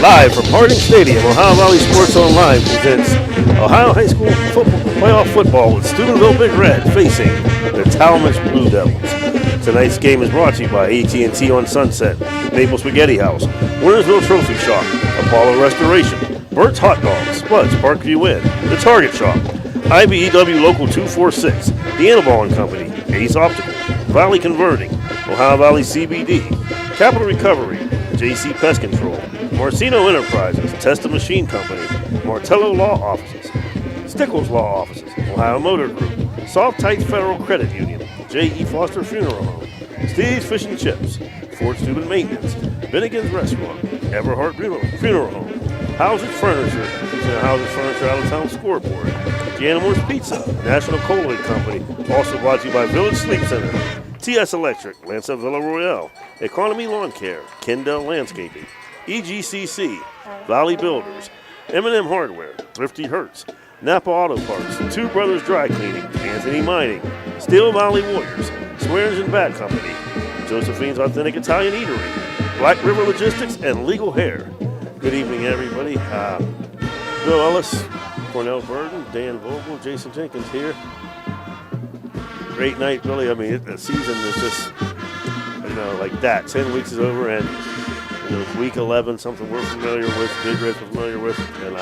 Live from Harding Stadium, Ohio Valley Sports Online presents Ohio High School playoff football with Steubenville Big Red facing the Tallmadge Blue Devils. Tonight's game is brought to you by AT&T on Sunset, Maple Spaghetti House, Wintersville Trophy Shop, Apollo Restoration, Burt's Hot Dogs, Spud's Parkview Inn, The Target Shop, IBEW Local 246, The Annaball and Company, Ace Optical, Valley Converting, Ohio Valley CBD, Capital Recovery, JC Pest Control, Marcino Enterprises, Testa Machine Company, Martello Law Offices, Stickles Law Offices, Ohio Motor Group, Soft Tight Federal Credit Union, J.E. Foster Funeral Home, Steve's Fish and Chips, Fort Steuben Maintenance, Finnegan's Restaurant, Everhart Funeral Home, Houses Furniture, Houses Furniture Out of Town Scoreboard, Janimore's Pizza, National Colloid Company, also brought to you by Village Sleep Center, TS Electric, Lanza Villa Royale, Economy Lawn Care, Kendall Landscaping, EGCC, Valley Builders, M&M Hardware, Thrifty Hertz, Napa Auto Parts, Two Brothers Dry Cleaning, Anthony Mining, Steel Valley Warriors, Swearings and Bat Company, Josephine's Authentic Italian Eatery, Black River Logistics, and Legal Hair. Good evening, everybody. Bill Ellis, Cornell Burden, Dan Vogel, Jason Jenkins here. Great night, Billy. I mean, the season is just, like that. 10 weeks is over, and week 11, something we're familiar with, Big Red's familiar with, and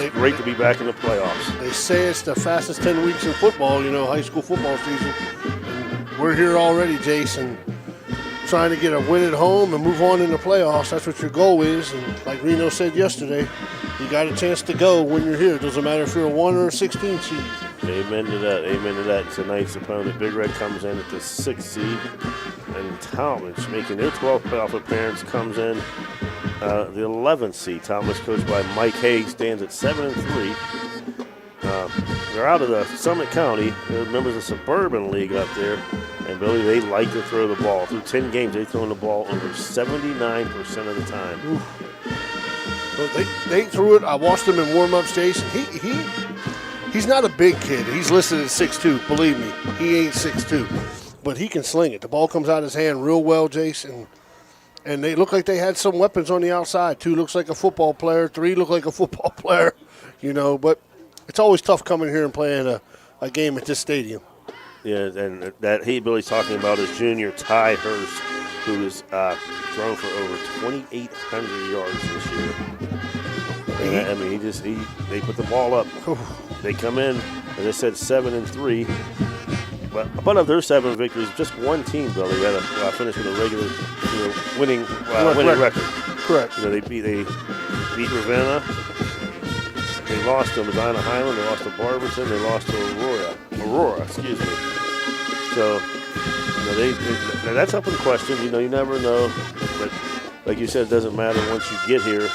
it's great to be back in the playoffs. They say it's the fastest 10 weeks in football, high school football season. And we're here already, Jason, trying to get a win at home and move on in the playoffs. That's what your goal is. And like Reno said yesterday, you got a chance to go when you're here. It doesn't matter if you're a 1 or a 16 seed. Amen to that. Amen to that. Tonight's opponent, Big Red, comes in at the 6th seed. And Tallmadge, making their 12th playoff appearance, comes in the 11th seed. Tallmadge, coached by Mike Haig, stands at 7-3. They're out of the Summit County. They're members of the Suburban League up there. And, Billy, they like to throw the ball. Through 10 games, they've thrown the ball over 79% of the time. Oof. Well, they threw it. I watched them in warm-ups, Jason. He's not a big kid. He's listed at 6'2". Believe me, he ain't 6'2". But he can sling it. The ball comes out of his hand real well, Jason. And they look like they had some weapons on the outside. 2 looks like a football player. 3 look like a football player. But it's always tough coming here and playing a game at this stadium. Yeah, and that Billy's talking about is junior Ty Hurst, who has thrown for over 2,800 yards this year. And, they put the ball up. They come in, as I said, 7-3. But of their 7 victories, just one team, Billy, had finished with a regular, winning record. Correct. They beat Ravenna. They lost to Medina Highland. They lost to Barberton. They lost to Aurora. Excuse me. So, that's up in question. You never know. But like you said, it doesn't matter once you get here.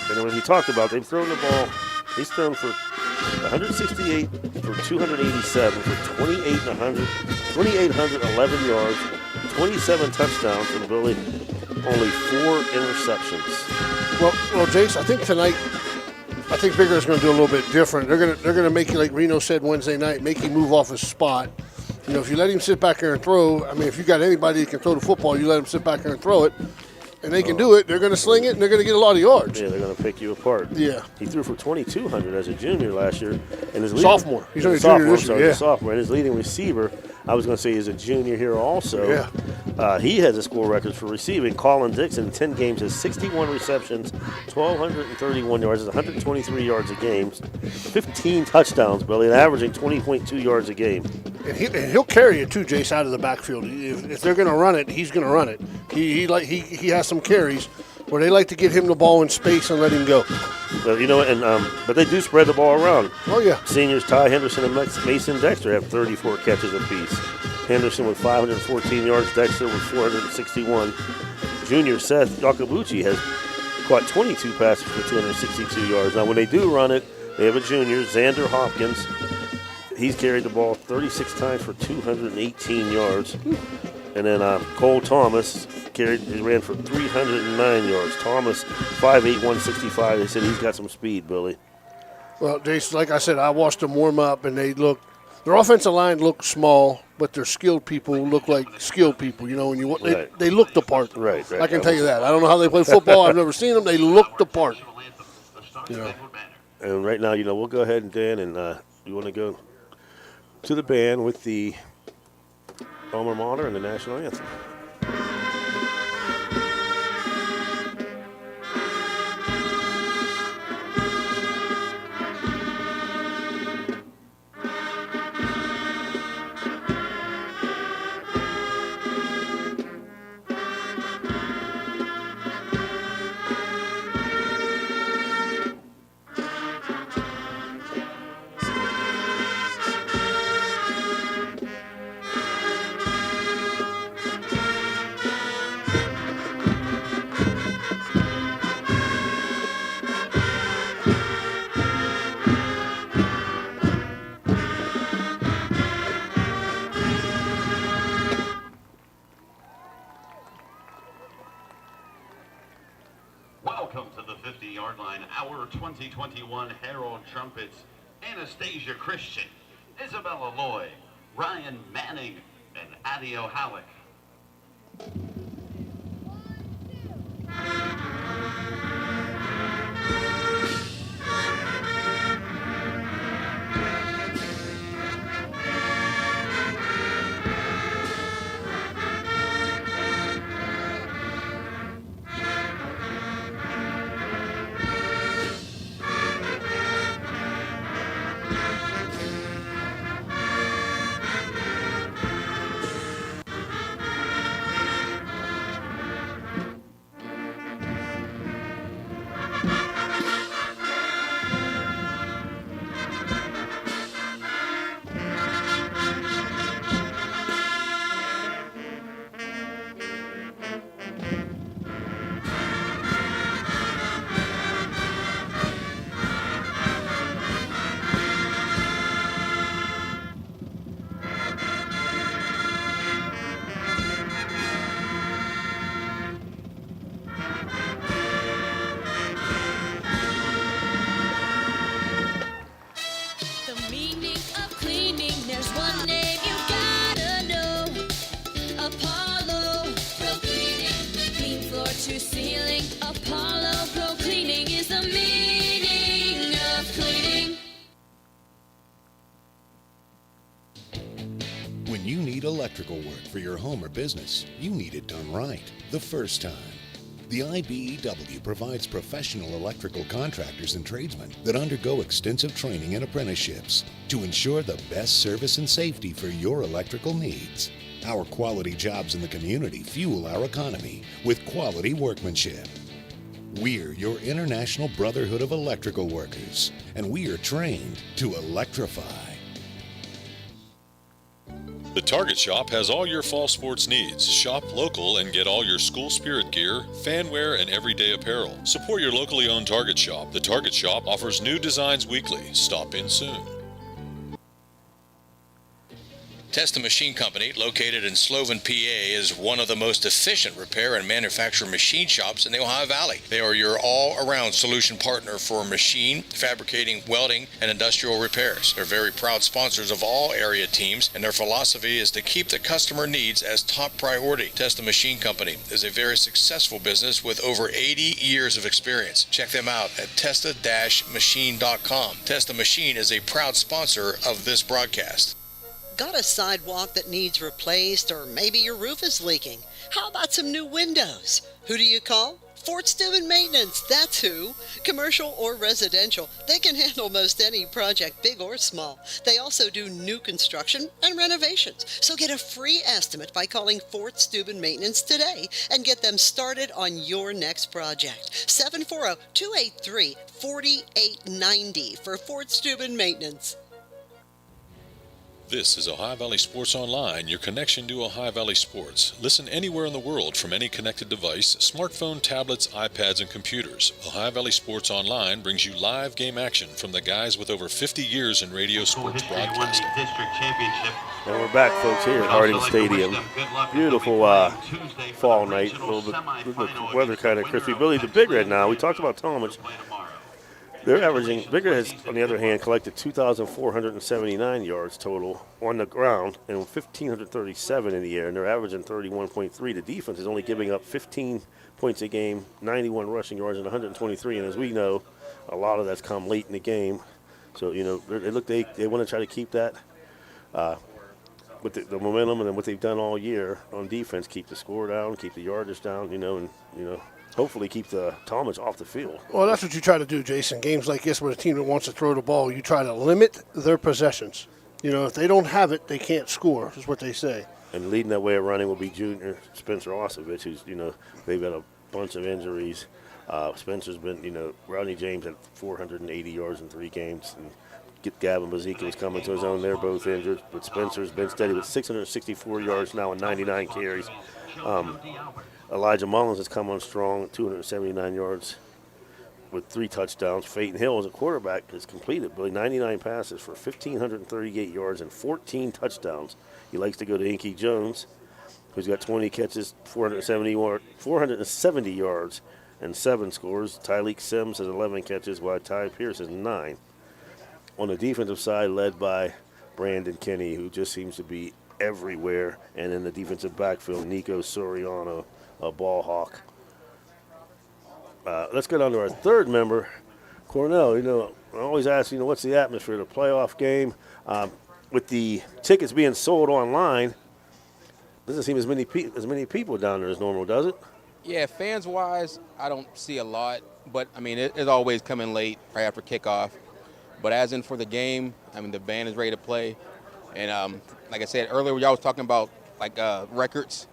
And when we talked about, they've thrown the ball. He's thrown for 168 for 287 for 2,811 yards, 27 touchdowns, and Billy, only 4 interceptions. Well, Jace, I think tonight, Big Red's going to do a little bit different. They're going to make you, like Reno said Wednesday night, make him move off his spot. If you let him sit back there and throw, if you got anybody that can throw the football, you let him sit back there and throw it. And they can do it. They're going to sling it, and they're going to get a lot of yards. Yeah, they're going to pick you apart. Yeah. He threw for 2,200 as a junior last year. And his sophomore. He's only a junior this year. He's a sophomore. And his leading receiver, I was going to say he's a junior here also. Yeah. He has a school records for receiving. Colin Dixon, in 10 games, has 61 receptions, 1,231 yards, 123 yards a game, 15 touchdowns, Billy, and averaging 20.2 yards a game. And he'll carry it too, Jace, out of the backfield. If they're going to run it, he's going to run it. He has some carries where they like to get him the ball in space and let him go. Well, but they do spread the ball around. Oh yeah. Seniors Ty Henderson and Mason Dexter have 34 catches apiece. Henderson with 514 yards, Dexter with 461. Junior Seth Yakabuchi has caught 22 passes for 262 yards. Now, when they do run it, they have a junior, Xander Hopkins. He's carried the ball 36 times for 218 yards. And then Cole Thomas ran for 309 yards. Thomas, 5'8", 165. They said he's got some speed, Billy. Well, Jason, like I said, I watched them warm up, and they look Their offensive line looks small, but their skilled people look like skilled people. You know, when you they look the part. Right. I can tell you that. I don't know how they play football. I've never seen them. They look the part. You know. And right now, we'll go ahead and Dan, and you want to go to the band with the alma mater and the national anthem. Welcome to the 50-yard line, our 2021 Herald Trumpets, Anastasia Christian, Isabella Lloyd, Ryan Manning, and Adio Halleck. To ceiling, Apollo Pro Cleaning is the meaning of cleaning. When you need electrical work for your home or business, you need it done right the first time. The IBEW provides professional electrical contractors and tradesmen that undergo extensive training and apprenticeships to ensure the best service and safety for your electrical needs. Our quality jobs in the community fuel our economy with quality workmanship. We're your International Brotherhood of Electrical Workers, and we are trained to electrify. The Target Shop has all your fall sports needs. Shop local and get all your school spirit gear, fan wear, and everyday apparel. Support your locally owned Target Shop. The Target Shop offers new designs weekly. Stop in soon. Testa Machine Company, located in Sloven, PA, is one of the most efficient repair and manufacture machine shops in the Ohio Valley. They are your all-around solution partner for machine, fabricating, welding, and industrial repairs. They're very proud sponsors of all area teams, and their philosophy is to keep the customer needs as top priority. Testa Machine Company is a very successful business with over 80 years of experience. Check them out at testa-machine.com. Testa Machine is a proud sponsor of this broadcast. Got a sidewalk that needs replaced, or maybe your roof is leaking? How about some new windows? Who do you call? Fort Steuben Maintenance, that's who. Commercial or residential, they can handle most any project, big or small. They also do new construction and renovations. So get a free estimate by calling Fort Steuben Maintenance today and get them started on your next project. 740-283-4890 for Fort Steuben Maintenance. This is Ohio Valley Sports Online, your connection to Ohio Valley sports. Listen anywhere in the world from any connected device, smartphone, tablets, iPads, and computers. Ohio Valley Sports Online brings you live game action from the guys with over 50 years in radio sports broadcasting. And we're back, folks, here at Harding Stadium. Beautiful fall night. A little bit weather kind of crispy. Billy, the Big Red now. We talked about Tallmadge. They're averaging, Bigger has, on the other hand, collected 2,479 yards total on the ground and 1,537 in the air, and they're averaging 31.3. The defense is only giving up 15 points a game, 91 rushing yards, and 123. And as we know, a lot of that's come late in the game. So, they want to try to keep that with the momentum and what they've done all year on defense, keep the score down, keep the yardage down, and hopefully keep the Tallmadge off the field. Well, that's what you try to do, Jason. Games like this where a team that wants to throw the ball, you try to limit their possessions. If they don't have it, they can't score, is what they say. And leading that way of running will be junior Spencer Osovich, who's, they've got a bunch of injuries. Spencer's been, Rodney James had 480 yards in 3 games. And Gavin Bazika was coming to his own. They're both injured. But Spencer's been steady with 664 yards now and 99 carries. Elijah Mullins has come on strong, 279 yards with 3 touchdowns. Peyton Hill, as a quarterback, has completed 99 passes for 1,538 yards and 14 touchdowns. He likes to go to Inky Jones, who's got 20 catches, 470 yards, and 7 scores. Tyleek Sims has 11 catches, while Ty Pierce has 9. On the defensive side, led by Brandon Kinney, who just seems to be everywhere. And in the defensive backfield, Nico Soriano, a ball hawk. Let's go down to our third member, Cornell. I always ask, what's the atmosphere of the playoff game? With the tickets being sold online, doesn't seem as many people down there as normal, does it? Yeah, fans-wise, I don't see a lot. But, it's always coming late right after kickoff. But as in for the game, the band is ready to play. And like I said earlier, y'all was talking about, records.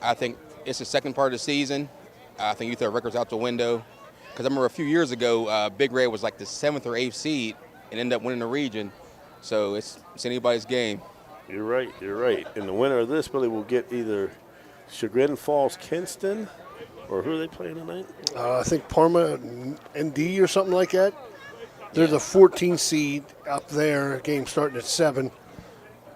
I think it's the second part of the season. I think you throw records out the window. Because I remember a few years ago, Big Red was like the 7th or 8th seed and ended up winning the region. So it's anybody's game. You're right. And the winner of this really will get either Chagrin Falls Kinston, or who are they playing tonight? I think Parma ND or something like that. They're the 14th seed up there, game starting at 7.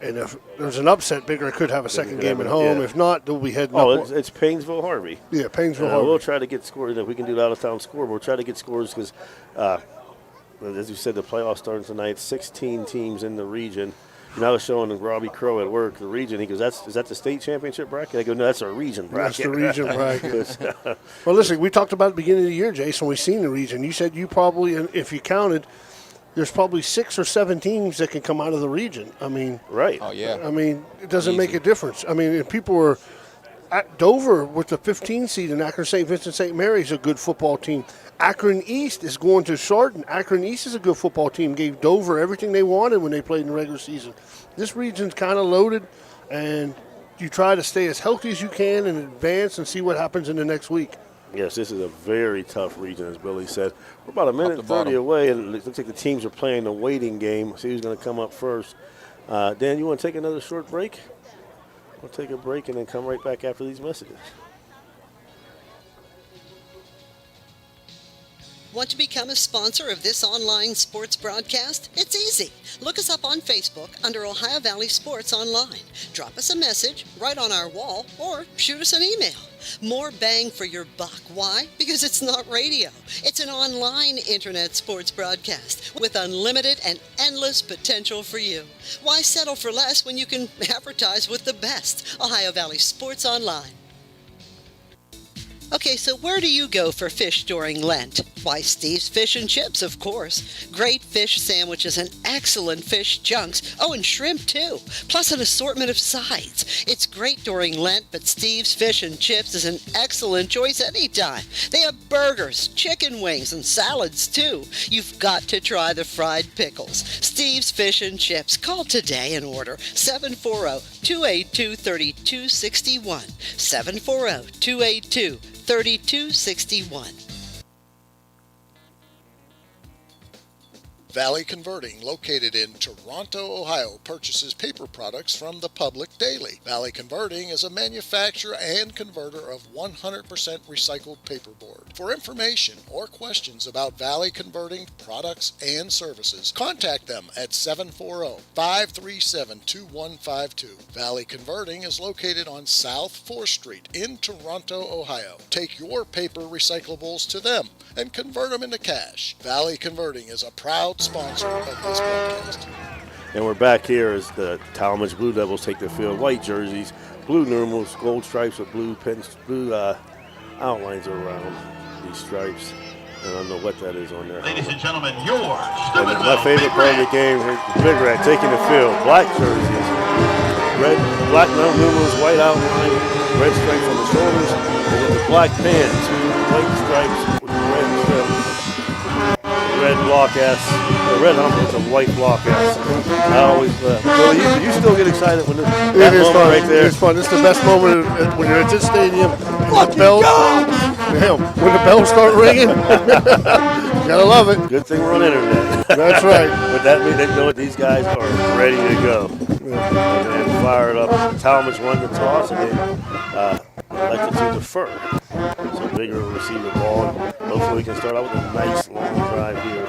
And if there's an upset, Big Red could have a second game at home. Yeah. If not, they'll be heading up. It's Painesville Harvey. Yeah, Painesville Harvey. We'll try to get scores. If we can do the out-of-town score, we'll try to get scores because, as you said, the playoffs starting tonight. 16 teams in the region. And I was showing Robbie Crow at work the region. He goes, "Is that the state championship bracket?" I go, "No, that's our region bracket." That's the region bracket. Well, listen, we talked about at the beginning of the year, Jason. We've seen the region. You said you probably, if you counted, there's probably 6 or 7 teams that can come out of the region. Right. Oh, yeah. It doesn't make a difference. If people were at Dover with the 15 seed, and Akron St. Vincent St. Mary's a good football team. Akron East is going to Chardon. Akron East is a good football team. Gave Dover everything they wanted when they played in the regular season. This region's kind of loaded, and you try to stay as healthy as you can and advance and see what happens in the next week. Yes, this is a very tough region, as Billy said. We're about a minute and 30 away, and it looks like the teams are playing the waiting game. See who's going to come up first. Dan, you want to take another short break? We'll take a break and then come right back after these messages. Want to become a sponsor of this online sports broadcast? It's easy. Look us up on Facebook under Ohio Valley Sports Online. Drop us a message right on our wall or shoot us an email. More bang for your buck. Why? Because it's not radio. It's an online internet sports broadcast with unlimited and endless potential for you. Why settle for less when you can advertise with the best? Ohio Valley Sports Online. Okay, so where do you go for fish during Lent? Why, Steve's Fish and Chips, of course. Great fish sandwiches and excellent fish chunks. Oh, and shrimp, too. Plus an assortment of sides. It's great during Lent, but Steve's Fish and Chips is an excellent choice anytime. They have burgers, chicken wings, and salads, too. You've got to try the fried pickles. Steve's Fish and Chips. Call today and order 740-282-3261. 740-282-3261. Valley Converting, located in Toronto, Ohio, purchases paper products from the public daily. Valley Converting is a manufacturer and converter of 100% recycled paperboard. For information or questions about Valley Converting products and services, contact them at 740-537-2152. Valley Converting is located on South 4th Street in Toronto, Ohio. Take your paper recyclables to them and convert them into cash. Valley Converting is a proud sponsor of this podcast. And we're back here as the Tallmadge Blue Devils take the field. White jerseys, blue numerals, gold stripes with blue pins, blue outlines around these stripes. And I don't know what that is on there. Ladies and gentlemen, your And my favorite part of the game, the Big Red taking the field. Black jerseys, black numerals, white outline, red stripes on the shoulders, and then the black pants, white stripes with red strips. Red block S, the red hump with a white block S. I always, Billy, you still get excited when that moment fun. right there. It's fun. It's the best moment when you're at this stadium. When the bells start ringing, gotta love it. Good thing we're on internet. That's right. But that means they know that these guys are ready to go. And fired up. Tallmadge won the toss and they elected to defer. So Bigger will receive the ball. And hopefully we can start out with a nice long drive here.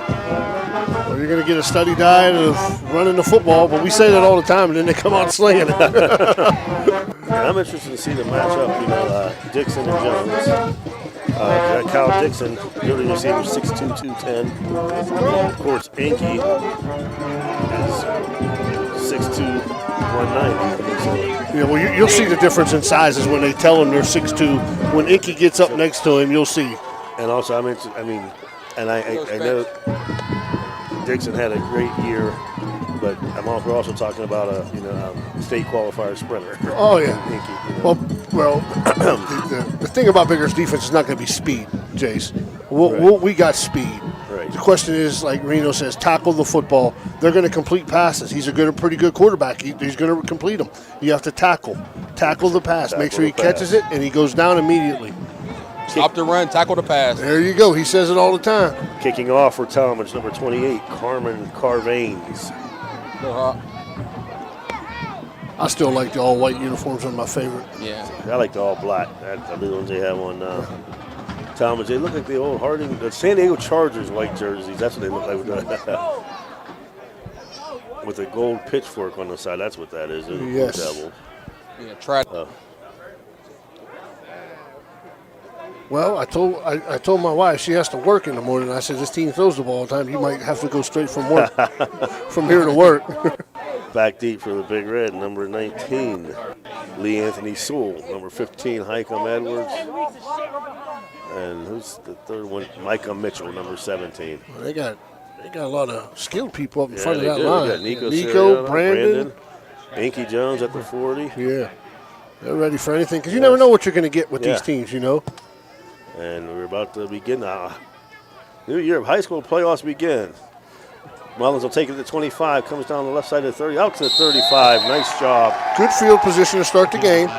Well, you're going to get a steady diet of running the football, but we say that all the time, and then they come out slinging it. And I'm interested to see the matchup, Dixon and Jones. Kyle Dixon, really receiver 6'2", 210. Of course, Inky is 6'2", 190. Yeah, well, you'll see the difference in sizes when they tell them they're 6'2". When Inky gets up next to him, you'll see. And also, I know Dixon had a great year, but we're also talking about a state qualifier sprinter. Oh yeah. Inky, Well, the thing about Bigger's defense is not going to be speed, Jace. We got speed. Right. The question is, like Reno says, tackle the football. They're going to complete passes. He's a pretty good quarterback. He's going to complete them. You have to tackle the pass. Make sure he catches it and he goes down immediately. Stop the run, tackle the pass. There you go. He says it all the time. Kicking off for Tallmadge, number 28, Carmen Carvanes. I still like the all-white uniforms. Are my favorite. Yeah. I like the all-black. That's the ones they have on Tallmadge. They look like the old Harding, the San Diego Chargers white jerseys. That's what they look like with a gold pitchfork on the side. That's what that is. Yes. Devil. Yeah, try. Well, I told my wife she has to work in the morning. I said, this team throws the ball all the time. You might have to go straight from work, from here to work. Back deep for the Big Red, number 19, Lee Anthony Sewell. Number 15, Highcomb Edwards. And who's the third one? Micah Mitchell, number 17. Well, they got a lot of skilled people up in front of that do. line. They got Nico Sirianni, Brandon, Inky Jones at the 40. Yeah, they're ready for anything because you never know what you're going to get with these teams, And we're about to begin now. New year of high school playoffs begin. Mullins will take it to 25, comes down the left side of the 30, out to the 35. Nice job. Good field position to start the game.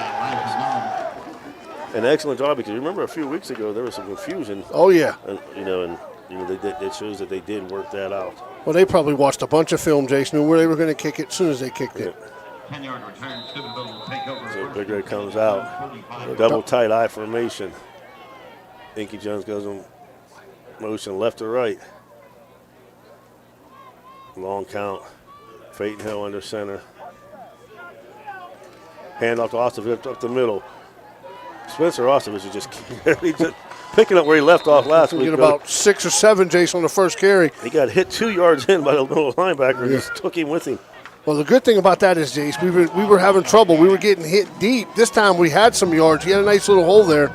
An excellent job because remember a few weeks ago there was some confusion. Oh yeah. And, it shows that they did work that out. Well, they probably watched a bunch of film, Jason, knew where they were going to kick it as soon as they kicked it. 10-yard return. Steubenville will take over. So Big Red comes out. Double tight eye formation. Inky Jones goes in motion left to right. Long count. Peyton Hill under center. Hand off to Ostrovich up the middle. Spencer Ostrovich is just picking up where he left off last week. Get about 6 or 7, Jason, on the first carry. He got hit 2 yards in by the little linebacker and just took him with him. Well, the good thing about that is, Jace, we were having trouble. We were getting hit deep. This time we had some yards. He had a nice little hole there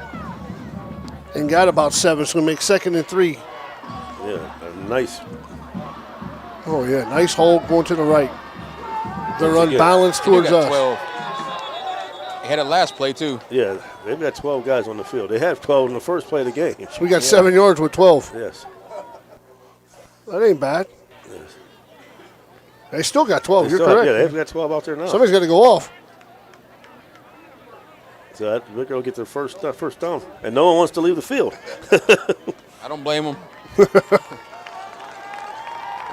and got about 7. So we'll make 2nd and 3. Yeah, nice. Oh, yeah, nice hole going to the right. They're unbalanced towards us. 12. They had it last play, too. Yeah, they've got 12 guys on the field. They had 12 in the first play of the game. So we got 7 yards with 12. Yes. That ain't bad. Yes. They still got 12. You're correct. Yeah, they've got 12 out there now. Somebody's got to go off. So that Big Red will get their first down. And no one wants to leave the field. I don't blame them.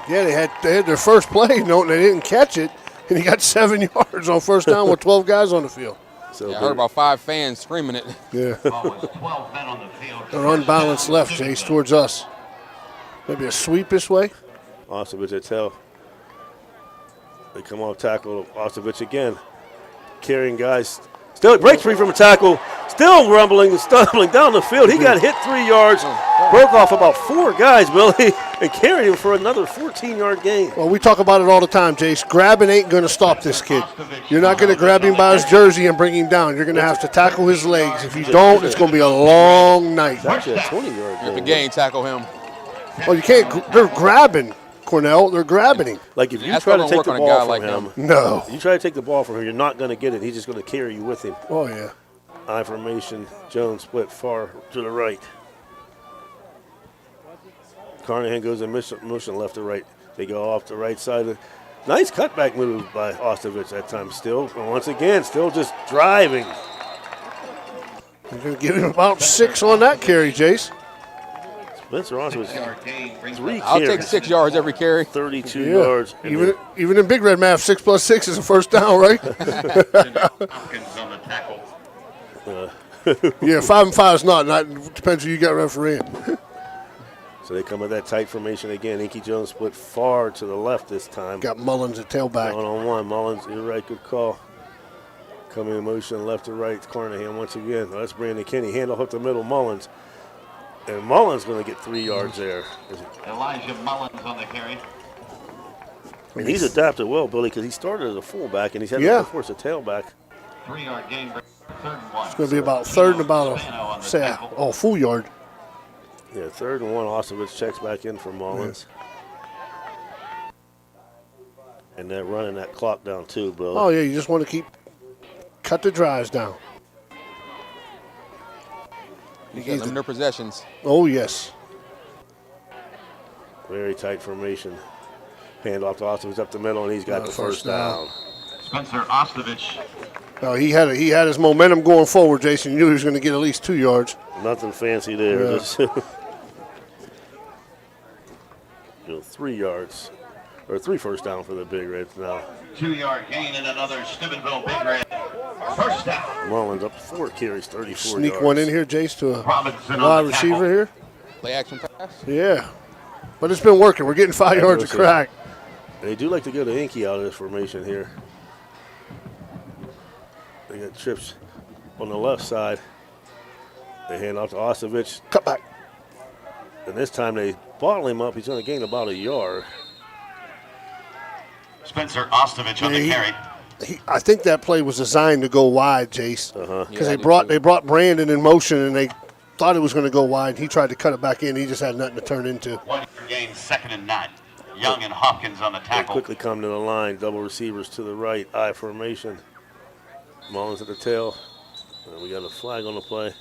Yeah, they had their first play, no, they didn't catch it, and he got 7 yards on first down with 12 guys on the field. So I heard about 5 fans screaming it. Yeah. Always 12 men on the field. They're unbalanced left, Jace, towards us. Maybe a sweep this way. Ostovich at tail. They come off tackle. Ostovich again. Carrying guys. Still breaks free from a tackle. Still rumbling and stumbling down the field. He got hit 3 yards. Broke off about 4 guys, Billy, and carried him for another 14-yard gain. Well, we talk about it all the time, Jace. Grabbing ain't going to stop this kid. You're not going to grab him by his jersey and bring him down. You're going to have to tackle his legs. If you don't, it's going to be a long night. It's actually a 20-yard gain. If the game, tackle him. Well, you can't. They're grabbing, Cornell. They're grabbing him. Like if you That's try not to gonna take the work on a guy ball like from him, him. No. you try to take the ball from him, you're not going to get it. He's just going to carry you with him. Oh, yeah. I formation, Jones split far to the right. Carnahan goes in motion left to right. They go off the right side. Nice cutback move by Ostovich that time still. And once again, still just driving. You're going to give him about 6 on that carry, Jace. Spencer Ostovich, 3 I'll carries, take 6 yards every carry. 32 Yeah. yards. And Even in Big Red math, 6 plus 6 is a first down, right? Hopkins on the tackle. Yeah, 5 and 5 is not. Depends who you got refereeing. so they come with that tight formation again. Inky Jones split far to the left this time. Got Mullins at tailback. 1-on-1. Mullins, you're right, good call. Coming in motion left to right. Carnahan once again. That's Brandon Kinney. Handoff up the middle. Mullins. And Mullins going to get 3 yards there. Elijah Mullins on the carry. And he's adapted well, Billy, because he started as a fullback and he's had to force a tailback. 3-yard gain. 3rd and 1. It's going to be about 3rd and about a full yard. Yeah, 3rd and 1. Ostovich checks back in for Mullins. And they're running that clock down too, Bill. Oh, yeah, you just want to cut the drives down. You got limit their possessions. Oh, yes. Very tight formation. Hand off to Ostovich up the middle, and he's got the first down. Spencer Ostovich. Oh, he had his momentum going forward, Jason. You knew he was going to get at least 2 yards. Nothing fancy there. Yeah. Just 3 yards. Or 3 first down for the Big Reds now. 2-yard gain and another Steubenville Big Red. First down. Mullins up 4 carries, 34 Sneak yards. one in here, Jace, to a Robinson wide on the tackle. receiver here. Play action pass. Yeah. But it's been working. We're getting 5 yards of crack. They do like to go to Inky out of this formation here. They got trips on the left side. They hand off to Ostovich. Cut back. And this time they bottle him up. He's going to gain about a yard. Spencer Ostovich on the carry. I think that play was designed to go wide, Jace. Because Yeah, they brought Brandon in motion, and they thought it was going to go wide. He tried to cut it back in. He just had nothing to turn into. 1-yard gain, 2nd and 9. Young and Hopkins on the They tackle. quickly come to the line. Double receivers to the right. I formation. Mullins at the tail. And we got a flag on the play.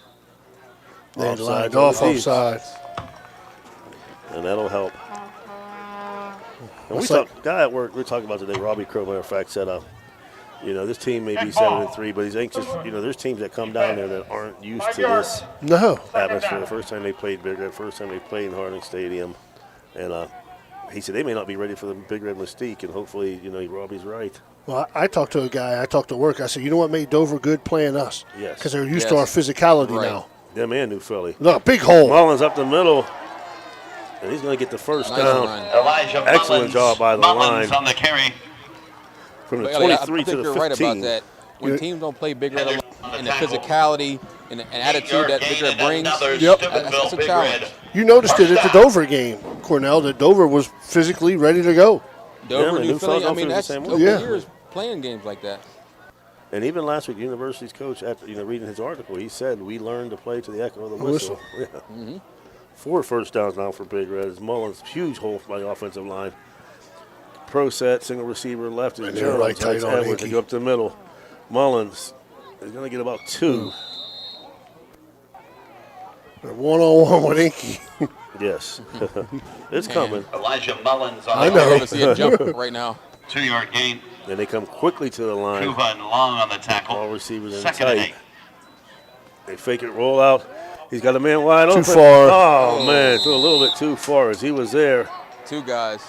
They lined off offside. And that'll help. And guy at work, we were talking about today, Robbie Crow, matter of fact, said, this team may be 7-3, but he's anxious. There's teams that come down there that aren't used to this atmosphere. The first time they played Big Red, first time they played in Harding Stadium. And he said they may not be ready for the Big Red mystique, and hopefully, Robbie's right. Well, I talked to a guy. I talked to work. I said, you know what made Dover good playing us? Yes. Because they're used to our physicality now. Them and New Philly. Look, big hole. Mullins up the middle. And he's going to get the first down. Elijah Excellent Mullins. job by the Mullins line. on the carry. From the But, 23 I to think the you're 15. right about that. When teams don't play Big Red and the physicality and attitude that Big Red brings, that's a challenge. You noticed it at the Dover game, Cornell, that Dover was physically ready to go. Dover, New Philly, don't feel the that's same over way. years playing games like that. And even last week, the university's coach, after reading his article, he said, we learned to play to the echo of the whistle. Yeah. Mm-hmm. 4 first downs now for Big Red. It's Mullins, huge hole by the offensive line. Pro set, single receiver left. And they're right tight on Edwards to Inky. go up the middle. Mullins is going to get about 2. They're one-on-one with Inky. Yes. It's coming. Elijah Mullins on I the know. carry. I see a jump right now. 2-yard gain. And they come quickly to the line. Kuva and Long on the tackle. All receivers in 2nd and tight. 8. They fake it, roll out. He's got a man wide open. far. Oh, man. Threw a little bit too far as he was there. 2 guys.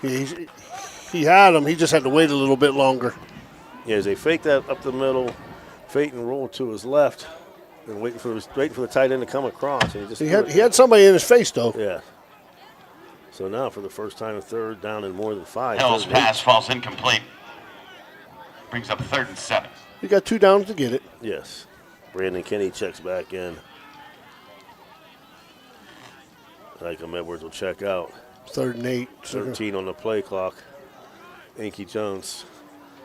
He had him. He just had to wait a little bit longer. Yeah, as they fake that up the middle, fake and roll to his left, and waiting for the tight end to come across. And He had somebody in his face, though. Yeah. So now for the first time, a third down and more than 5. Hill's pass falls incomplete. Brings up 3rd and 7. You got 2 downs to get it. Yes. Brandon Kinney checks back in. Tycom Edwards will check out. 3rd and 8. 13 on the play clock. Inky Jones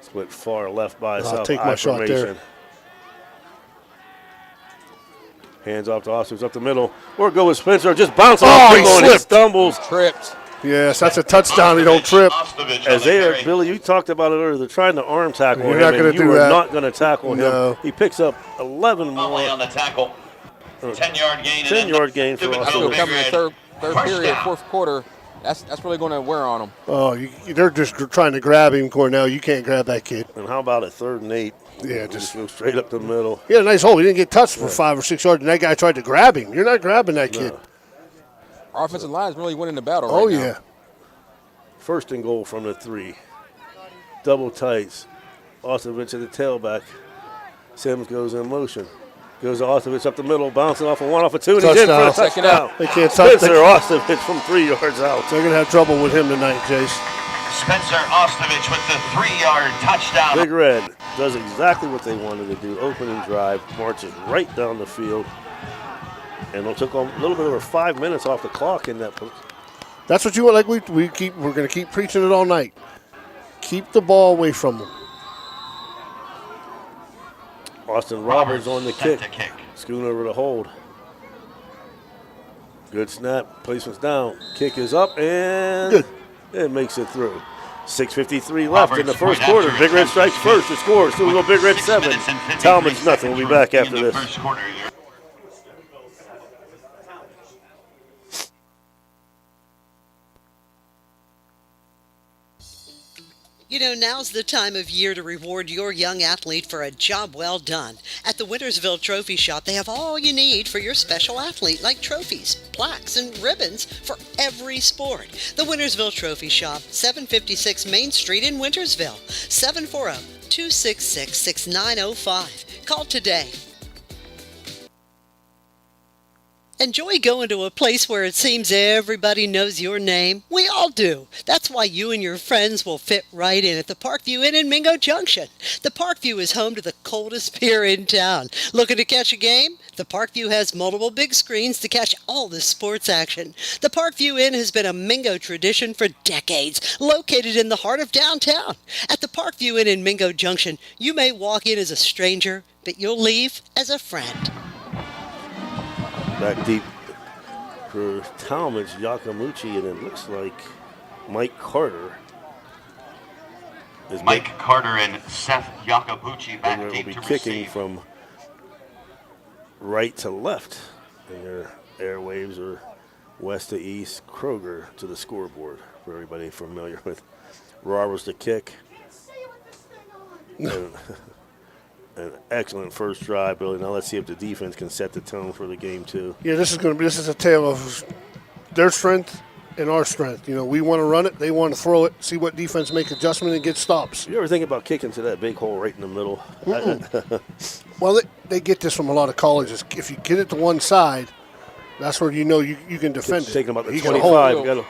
split far left by himself. I'll take my shot there. Hands off to Austin, up the middle. Or go with Spencer, just bouncing off he and slipped. stumbles. Tripped. Yes, that's a touchdown. He don't trip. As they are, Billy, you talked about it earlier. They're trying to arm tackle him. You're not going to do You that. are not going to tackle No. him. He picks up 11 Volley more. on the tackle. 10-yard gain. 10-yard gain for Austin. Still coming in third First period, down. 4th quarter. That's really going to wear on them. Oh, they're just trying to grab him, Cornell. You can't grab that kid. And how about a 3rd and 8? Yeah, just go straight up the middle. He had a nice hole. He didn't get touched for 5 or 6 yards, and that guy tried to grab him. You're not grabbing that kid. Our offensive line is really winning the battle Oh, right now. yeah. 1st and goal from the 3. Double tights. Ostovich at the tailback. Sims goes in motion. Goes to Ostovich up the middle, bouncing off a 1, off a 2, and he's in for the Touchdown. touchdown. They can't touch. Spencer Ostovich from 3 yards out. They're going to have trouble with him tonight, Jace. Spencer Ostovich with the 3-yard touchdown. Big Red does exactly what they wanted to do. Opening drive, marches right down the field. And it took a little bit over 5 minutes off the clock in that. That's what you want. Like we're going to keep preaching it all night. Keep the ball away from them. Austin Roberts on the set kick. to kick. Scoon over the hold. Good snap. Placement's down. Kick is up and Good. It makes it through. 6:53 left in the Roberts first right quarter. after Big Red his strikes first to score. Still go Big Red 6 7. minutes and 53 Tallmadge nothing. We'll be back seconds after in the this. first quarter. You know, now's the time of year to reward your young athlete for a job well done. At the Wintersville Trophy Shop, they have all you need for your special athlete, like trophies, plaques, and ribbons for every sport. The Wintersville Trophy Shop, 756 Main Street in Wintersville, 740-266-6905. Call today. Enjoy going to a place where it seems everybody knows your name. We all do. That's why you and your friends will fit right in at the Parkview Inn in Mingo Junction. The Parkview is home to the coldest beer in town. Looking to catch a game? The Parkview has multiple big screens to catch all the sports action. The Parkview Inn has been a Mingo tradition for decades, located in the heart of downtown. At the Parkview Inn in Mingo Junction, you may walk in as a stranger, but you'll leave as a friend. Back deep for Tallmadge, Yakamuchi, and it looks like Mike Carter. Mike Carter and Seth Yakabuchi back will deep be to kicking receive. from right to left. And their airwaves are west to east. Kroger to the scoreboard for everybody familiar with. Roberts to kick. An excellent first drive, Billy. Now let's see if the defense can set the tone for the game too. Yeah, this is a tale of their strength and our strength. You know, we want to run it, they want to throw it, see what defense make adjustment and get stops. You ever think about kicking to that big hole right in the middle? Well, they get this from a lot of colleges. If you get it to one side, that's where you know you can defend it. Taking about the He's gonna 25. hold. Got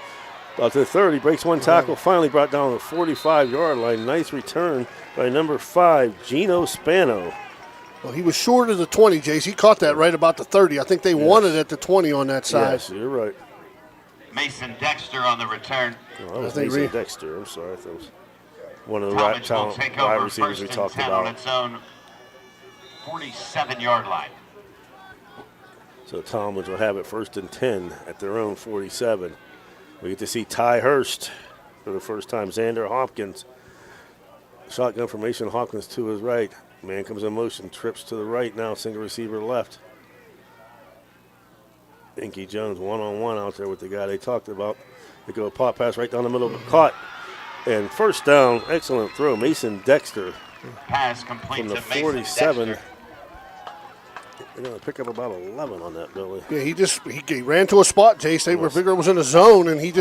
about to the 30. Breaks one tackle. Finally brought down the 45-yard line. Nice return by number 5, Gino Spano. Well, he was short of the 20, Jace. He caught that right about the 30. I think they wanted at the 20 on that side. Yes, you're right. Mason Dexter on the return. Oh, that was I think Mason Dexter. I'm sorry. That was one of the Tallmadge will talent take wide over receivers we first and talked 10 on about. its own 47-yard line. So Tallmadge will have it first and 10 at their own 47. We get to see Ty Hurst for the first time. Xander Hopkins. Shotgun formation. Hopkins to his right. Man comes in motion. Trips to the right now. Single receiver left. Inky Jones one-on-one out there with the guy they talked about. They go a pop pass right down the middle, but caught. And first down. Excellent throw. Mason Dexter Pass complete from the to Mason 47. Dexter. They're going to pick up about 11 on that, Billy. Yeah, he ran to a spot, Jace. They were figuring it was in a zone, and he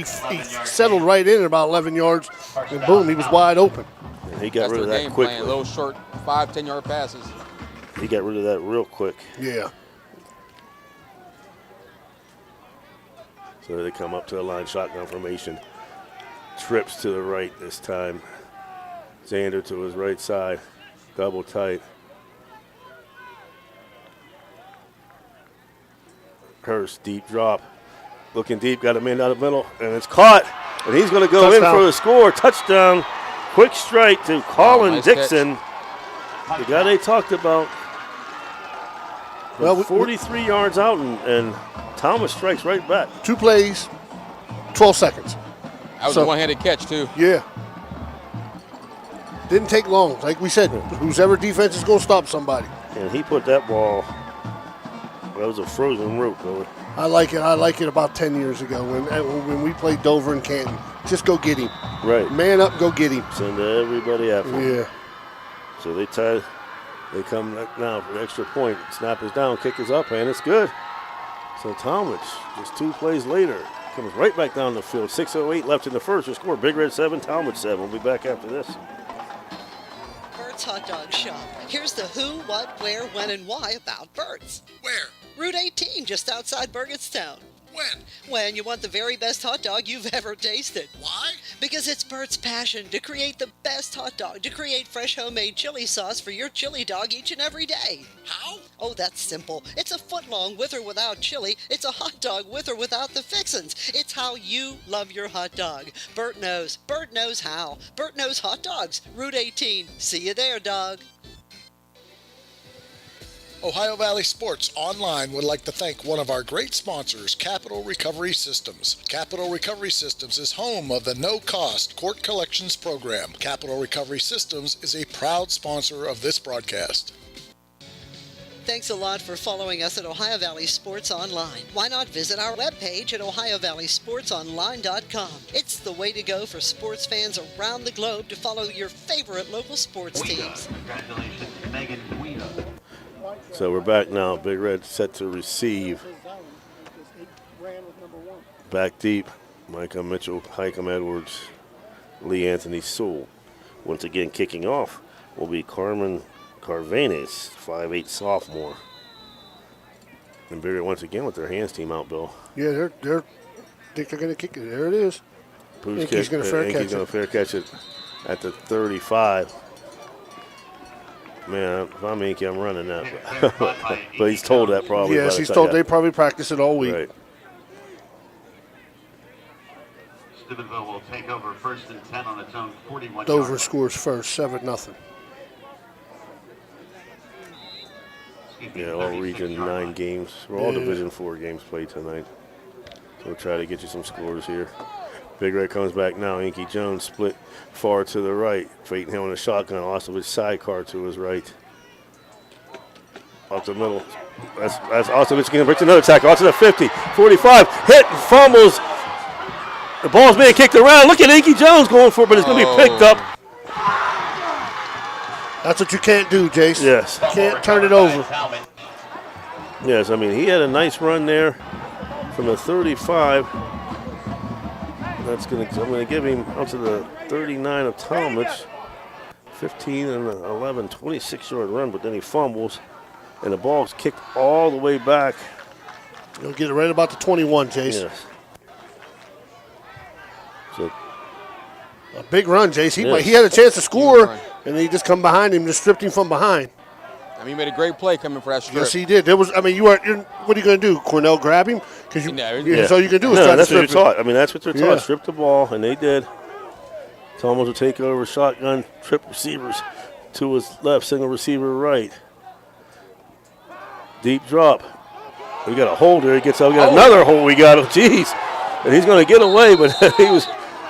settled right in at about 11 yards, and boom, he was wide open. And he got rid of that game quickly. plan, little short 5-10 yard passes. He got rid of that real quick. Yeah. So they come up to the line, shotgun formation. Trips to the right this time. Xander to his right side, double tight. Hurst, deep drop. Looking deep, got a man down the middle, and it's caught. And he's going to go Touchdown. in for the score. Touchdown. Quick strike to Colin nice Dixon. The guy they talked about. Well, 43 yards out, and Thomas strikes right back. 2 plays, 12 seconds. That was So- a one-handed catch, too. Yeah. Didn't take long. Like we said, whoever defense is going to stop somebody. And he put that ball, that was a frozen rope, Billy. I like it about 10 years ago when we played Dover and Canton. Just go get him. Right. Man up, go get him. Send everybody after him. Yeah. So they come now for the extra point. Snap is down, kick is up, and it's good. So Tallmadge, just 2 plays later, comes right back down the field. 6:08 left in the first. We score Big Red 7, Tallmadge 7. We'll be back after this. Bert's Hot Dog Shop. Here's the who, what, where, when, and why about Bert's. Where? Route 18, just outside Burgettstown. When? When you want the very best hot dog you've ever tasted. Why? Because it's Bert's passion to create the best hot dog, to create fresh homemade chili sauce for your chili dog each and every day. How? Oh, that's simple. It's a foot long with or without chili. It's a hot dog with or without the fixins. It's how you love your hot dog. Bert knows. Bert knows how. Bert knows hot dogs. Route 18. See you there, dog. Ohio Valley Sports Online would like to thank one of our great sponsors, Capital Recovery Systems. Capital Recovery Systems is home of the no-cost court collections program. Capital Recovery Systems is a proud sponsor of this broadcast. Thanks a lot for following us at Ohio Valley Sports Online. Why not visit our webpage at ohiovalleysportsonline.com. It's the way to go for sports fans around the globe to follow your favorite local sports teams. Congratulations, Megan Guida. So we're back now. Big Red set to receive. Back deep. Micah Mitchell, Hikem Edwards, Lee Anthony Sewell. Once again, kicking off will be Carmen Carvanes, 5'8" sophomore. And Big Red once again with their hands team out, Bill. Yeah, they're think they're going to kick it. There it is. Inky's going to fair catch it. Going to fair catch it at the 35. Man, if I'm Inky, I'm running that. But he's told that probably. Yes, he's told. They probably practice it all week. Right. Steubenville will take over first and 10 on its own 41. Dover scores first, 7-0. Yeah, all Region 9 games. We're all Division 4 games played tonight. So we'll try to get you some scores here. Big Red comes back now. Inky Jones split far to the right. Fayton Hill in a shotgun. Austin with sidecar to his right. Off the middle. That's Austin going to break another tackle. Out to the 50, 45. Hit and fumbles. The ball's being kicked around. Look at Inky Jones going for it, but it's going to be picked up. That's what you can't do, Jace. Yes. Can't turn it over. Yes, I mean, he had a nice run there from the 35. I'm going to give him up to the 39 of Tallmadge. 15 and 11, 26-yard run, but then he fumbles, and the ball's kicked all the way back. You'll get it right about the 21, Jace. Yes. So, a big run, Jace. Yes. He had a chance to score, and he just come behind him, just stripped him from behind. I mean, he made a great play coming for that strip. Yes, he did. There was. I mean, what are you going to do? Cornell grab him? Because that's all you can do is try to that's what strip you're him. taught. I mean, that's what they're taught. Strip the ball, and they did. Tallmadge will take over, shotgun, trip receivers to his left, single receiver right. Deep drop. We got a hold there. He gets out. We got another hold. We got him. Jeez. And he's going to get away, but he was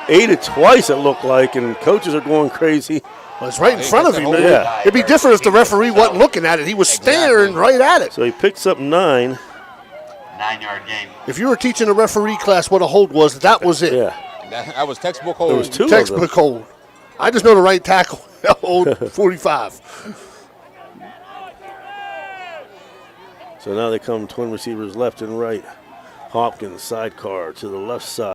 aided twice, it looked like, and coaches are going crazy. Well, it's right in front of him. Yeah. It'd be different if the referee wasn't looking at it. He was staring right at it. So he picks up 9. 9-yard gain. If you were teaching a referee class what a hold was, that was it. Yeah. That was textbook hold. There was 2 textbook of them. hold. I just know the right tackle. Hold 45. So now they come twin receivers left and right. Hopkins sidecar to the left side.